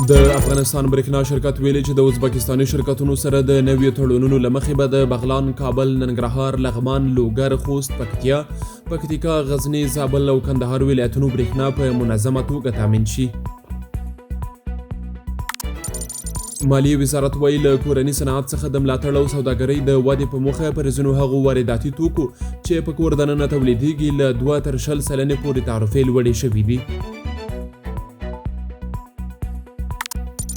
د افغانستان برېښنا شرکت ویلي چې د ازبکستاني شرکتونو سره د نویو تړونونو له مخې به د بغلان، کابل، ننګرهار، لغمان، لوګر، خوست، پکتیکا، غزني، زابل او کندهار ولایتونو برېښنا په منظمه توګه تامین شي. مالیې وزارت وایي له کورني صنعت څخه د ملاتړ او سوداګرۍ د ودې په موخه پر ځینو هغو وارداتي توکو چې په کور دننه تولیدېږي له 2 تر 0 سلنې پورې تعرفې لوړې شوي دي.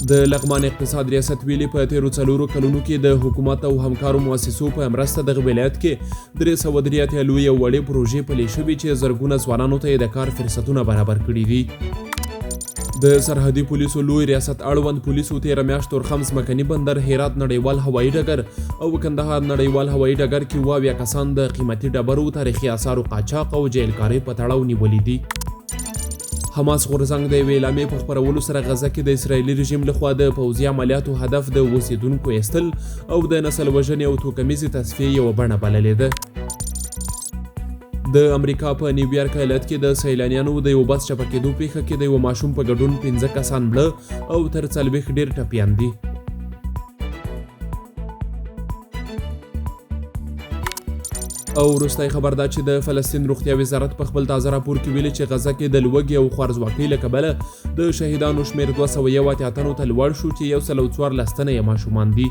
د لغمان اقتصاد ریاست ویلي په تیرو 4 کلونو کې د حکومت او همکارو مؤسسو په مرسته دغه ولایت کې 303 لویې او وړې پروژې پلي شوي چې زرګونه ځوانانو ته یې د کار فرصتونه برابر کړي دي. د سرحدي پولیسو لوی ریاست اړوند پولیسو تیره میاشت تورخم ځمکني بندر، هرات نړیوال هوایي ډګر او کندهار نړیوال هوایي ډګر کې 22 کسان د قیمتي ډبرو، تاریخي آثارو قاچاق او جیلکارۍ په تړاو نیولي دي. حماس غورځنګ د یوې اعلامیې په خپرولو سره غزه کې د اسرائیلي رژیم لخوا د پوځي عملیاتو هدف د اوسیدونکو ایستل او د نسل وژنې او توکمیزې تصفیې یوه بڼه بللې ده. د امریکا په نیویارک ایالت کې د سیلانیانو د یو بس چپه کېدو پیښه کې د یو ماشوم په ګډون 15 کسان مړه او تر 40 ډېر ټپیان دي. او وروستی خبر دا چې د فلسطین روغتیا وزارت په خپل تازه راپور کې ویلي چې غزه کې د لوږې او خوارځواکۍ له کبله د شهیدانو شمېر 281 تنو ته لوړ شو چې 114 تنه یې ماشومان دي.